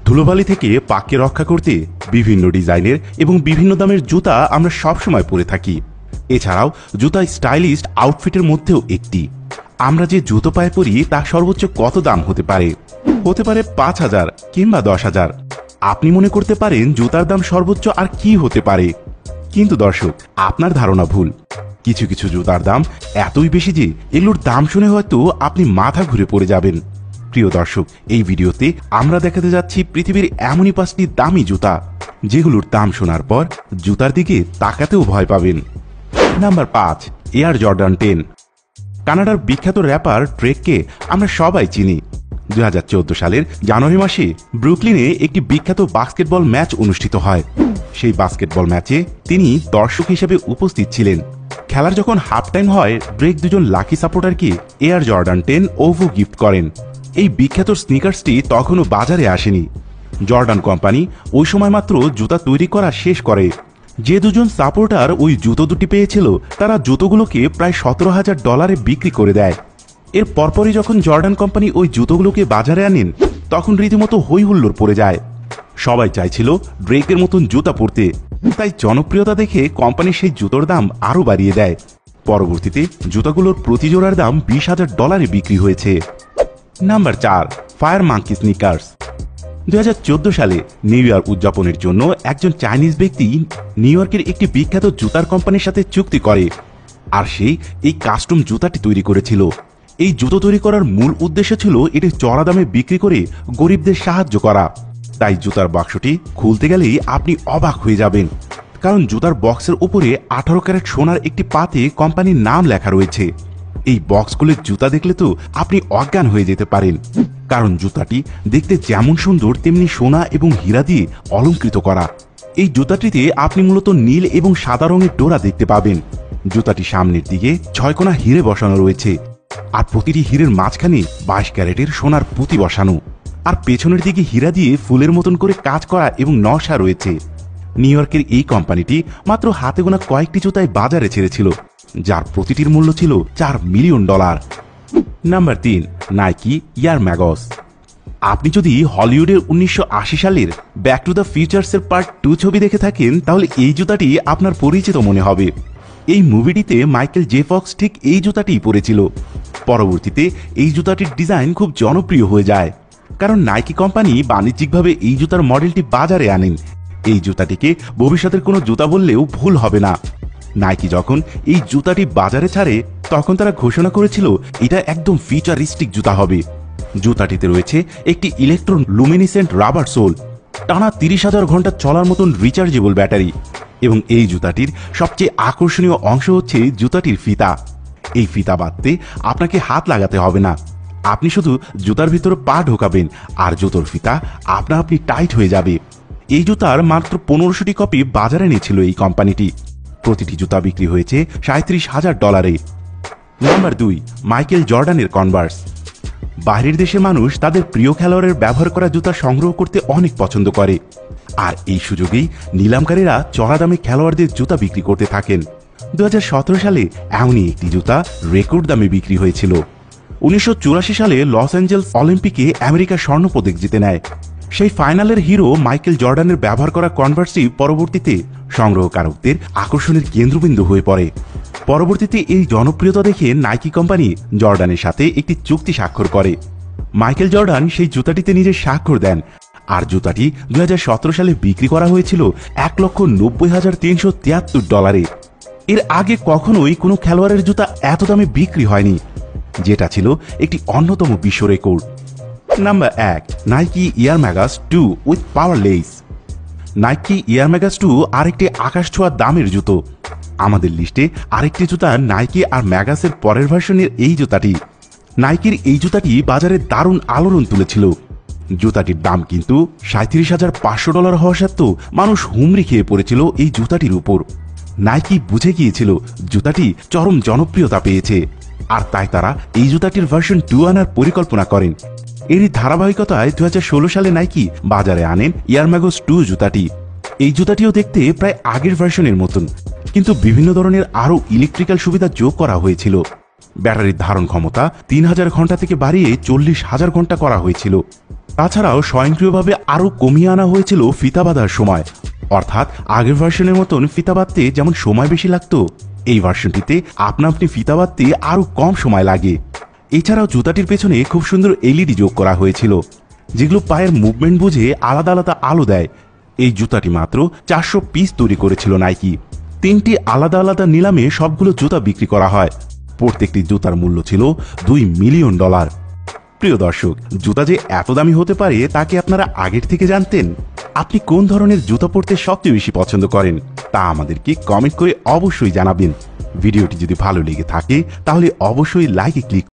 ধুলোবালি থেকে পাককে রক্ষা করতে বিভিন্ন ডিজাইনের এবং বিভিন্ন দামের জুতা আমরা সবসময় পরে থাকি। এছাড়াও জুতা স্টাইলিস্ট আউটফিটের মধ্যেও একটি। আমরা যে জুতো পায়ে পরি তা সর্বোচ্চ কত দাম হতে পারে? হতে পারে ৫,০০০ কিংবা ১০,০০০। আপনি মনে করতে পারেন জুতার দাম সর্বোচ্চ আর কি হতে পারে, কিন্তু দর্শক, আপনার ধারণা ভুল। কিছু কিছু জুতার দাম এতই বেশি যে এগুলোর দাম শুনে হয়তো আপনি মাথা ঘুরে পড়ে যাবেন। প্রিয় দর্শক, এই ভিডিওতে আমরা দেখাতে যাচ্ছি পৃথিবীর এমনই ৫টি দামি জুতা যেগুলোর দাম শোনার পর জুতার দিকে তাকাতেও ভয় পাবেন। Number ৫, air Jordan 10। কানাডার বিখ্যাত র্যাপার ড্রেককে আমরা সবাই চিনি। ২০১৪ সালের জানুয়ারি মাসে ব্রুকলিনে একটি বিখ্যাত বাস্কেটবল ম্যাচ অনুষ্ঠিত হয়। সেই বাস্কেটবল ম্যাচে তিনি দর্শক হিসেবে উপস্থিত ছিলেন। খেলার যখন হাফ টাইম হয়, ড্রেক দুজন লাকি সাপোর্টারকে এয়ার জর্ডান 10 ওভো গিফট করেন। এই বিখ্যাত স্নিকার্সটি তখনও বাজারে আসেনি। জর্ডান কোম্পানি ওই সময় মাত্র জুতা তৈরি করা শেষ করে। যে দুজন সাপোর্টার ওই জুতো দুটি পেয়েছিল তারা জুতোগুলোকে প্রায় $১৭,০০০ বিক্রি করে দেয়। এর পরপরই যখন জর্ডান কোম্পানি ওই জুতোগুলোকে বাজারে আনেন, তখন রীতিমতো হই হুল্লোড় পড়ে যায়। সবাই চাইছিল ড্রেকের মতন জুতা পরতে, তাই জনপ্রিয়তা দেখে কোম্পানি সেই জুতোর দাম আরও বাড়িয়ে দেয়। পরবর্তীতে জুতাগুলোর প্রতি জোড়ার দাম $২০,০০০ বিক্রি হয়েছে। Number ৪, fire monkey sneakers. ২০১৪ সালে নিউ ইয়ার উদযাপনের জন্য একজন চাইনিজ ব্যক্তি নিউ ইয়র্কের একটি বিখ্যাত জুতার কোম্পানির সাথে চুক্তি করে, আর সেই এই কাস্টম জুতাটি তৈরি করেছিল। এই জুতো তৈরি করার মূল উদ্দেশ্য ছিল এটি চড়া দামে বিক্রি করে গরিবদের সাহায্য করা। তাই জুতার বাক্সটি খুলতে গেলেই আপনি অবাক হয়ে যাবেন, কারণ জুতার বক্সের উপরে 18 ক্যারেট সোনার একটি পাতে কোম্পানির নাম লেখা রয়েছে। এই বক্সগুলোর জুতা দেখলে তো আপনি অজ্ঞান হয়ে যেতে পারেন, কারণ জুতাটি দেখতে যেমন সুন্দর তেমনি সোনা এবং হীরা দিয়ে অলঙ্কৃত করা। এই জুতাটিতে আপনি মূলত নীল এবং সাদা রঙের ডোরা দেখতে পাবেন। জুতাটি সামনের দিকে 6 কোণা হিরে বসানো রয়েছে, আর প্রতিটি হিরের মাঝখানে 22 ক্যারেটের সোনার পুঁতি বসানো, আর পেছনের দিকে হীরা দিয়ে ফুলের মতন করে কাজ করা এবং নকশা রয়েছে। নিউ ইয়র্কের এই কোম্পানিটি মাত্র হাতে গোনা কয়েকটি জুতায় বাজারে ছেড়েছিল, যার প্রতিটির মূল্য ছিল $4 million. Number ৩, Nike air mags. আপনি যদি হলিউডের 1980 সালের ব্যাক টু দ্য ফিউচার্সের পার্ট 2 ছবি দেখে থাকেন, তাহলে এই জুতাটি আপনার পরিচিত মনে হবে। এই মুভিটিতে মাইকেল জে ফক্স ঠিক এই জুতাটিই পরেছিল। পরবর্তীতে এই জুতাটির ডিজাইন খুব জনপ্রিয় হয়ে যায়, কারণ নাইকি কোম্পানি বাণিজ্যিকভাবে এই জুতার মডেলটি বাজারে আনেন। এই জুতাটিকে ভবিষ্যতের কোনো জুতা বললেও ভুল হবে না। নাইকি যখন এই জুতাটি বাজারে ছাড়ে, তখন তারা ঘোষণা করেছিল এটা একদম ফিউচারিস্টিক জুতা হবে। জুতাটিতে রয়েছে একটি ইলেকট্রন লুমিনিসেন্ট রাবার সোল, টানা 30,000 ঘন্টা চলার মতন রিচার্জেবল ব্যাটারি, এবং এই জুতাটির সবচেয়ে আকর্ষণীয় অংশ হচ্ছে জুতাটির ফিতা। এই ফিতা বাঁধতে আপনাকে হাত লাগাতে হবে না, আপনি শুধু জুতার ভিতরে পা ঢোকাবেন আর জুতোর ফিতা আপনা আপনি টাইট হয়ে যাবে। এই জুতার মাত্র 1500টি কপি বাজারে এনেছিল এই কোম্পানিটি। প্রতিটি জুতা বিক্রি হয়েছে $37,000। নাম্বার ২, মাইকেল জর্ডানের কনভার্স। বাইরের দেশের মানুষ তাদের প্রিয় খেলোয়াড়ের ব্যবহার করা জুতা সংগ্রহ করতে অনেক পছন্দ করে, আর এই সুযোগেই নিলামকারীরা চড়া দামে খেলোয়াড়দের জুতা বিক্রি করতে থাকেন। ২০১৭ সালে এমনই একটি জুতা রেকর্ড দামে বিক্রি হয়েছিল। 1984 সালে লস অ্যাঞ্জেলস অলিম্পিকে আমেরিকা স্বর্ণপদক জিতে নেয়। সেই ফাইনালের হিরো মাইকেল জর্ডানের ব্যবহার করা কনভার্সই পরবর্তীতে সংগ্রহকারকদের আকর্ষণের কেন্দ্রবিন্দু হয়ে পড়ে। পরবর্তীতে এই জনপ্রিয়তা দেখে নাইকি কোম্পানি জর্ডানের সাথে একটি চুক্তি স্বাক্ষর করে। মাইকেল জর্ডান সেই জুতাটিতে নিজের স্বাক্ষর দেন, আর জুতাটি 2017 সালে বিক্রি করা হয়েছিল $1,90,373। এর আগে কখনোই কোনো খেলোয়াড়ের জুতা এত দামে বিক্রি হয়নি, যেটা ছিল একটি অন্যতম বিশ্ব record. Number ১, Nike air magus 2 with power less. Nike air magus 2 আরেকটি আকাশ ছোঁয়া দামের জুতো। আমাদের লিস্টে আরেকটি জুতা নাইকি আর ম্যাগাসের পরের ভার্সনের এই জুতাটি। নাইকির এই জুতাটি বাজারে দারুণ আলোড়ন তুলেছিল। জুতাটির দাম কিন্তু $37,500 হওয়া সত্ত্বেও মানুষ হুমড়ি খেয়ে পড়েছিল এই জুতাটির উপর। নাইকি বুঝে গিয়েছিল জুতাটি চরম জনপ্রিয়তা পেয়েছে, আর তাই তারা এই জুতাটির ভার্সন 2 আনার পরিকল্পনা করেন। এরই ধারাবাহিকতায় 2016 সালে নাইকি বাজারে আনেন এয়ার ম্যাগস 2 জুতাটি। এই জুতাটিও দেখতে প্রায় আগের ভার্সনের মতন, কিন্তু বিভিন্ন ধরনের আরও ইলেকট্রিক্যাল সুবিধা যোগ করা হয়েছিল। ব্যাটারির ধারণ ক্ষমতা 3000 ঘন্টা থেকে বাড়িয়ে 40,000 ঘন্টা করা হয়েছিল। তাছাড়াও স্বয়ংক্রিয়ভাবে আরও কমিয়ে আনা হয়েছিল ফিতা বাঁধার সময়, অর্থাৎ আগের ভার্সনের মতন ফিতা বাঁধতে যেমন সময় বেশি লাগতো, এই ভার্সনটিতে আপনা আপনি ফিতা বাঁধতে আরও কম সময় লাগে। এছাড়াও জুতাটির পেছনে খুব সুন্দর এলইডি যোগ করা হয়েছিল, যেগুলো পায়ের মুভমেন্ট বুঝে আলাদা আলাদা আলো দেয়। এই জুতাটি মাত্র 400 পিস তৈরি করেছিল নাইকি। 3টি আলাদা আলাদা নিলামে সবগুলো জুতা বিক্রি করা হয়। প্রত্যেকটি জুতার মূল্য ছিল $2 মিলিয়ন। প্রিয় দর্শক, জুতা যে এত দামি হতে পারে তা কি আপনারা আগের থেকে জানতেন? আপনি কোন ধরনের জুতা পরতে সবচেয়ে বেশি পছন্দ করেন তা আমাদেরকে কমেন্ট করে অবশ্যই জানাবেন। ভিডিওটি যদি ভালো লেগে থাকে তাহলে অবশ্যই লাইকে ক্লিক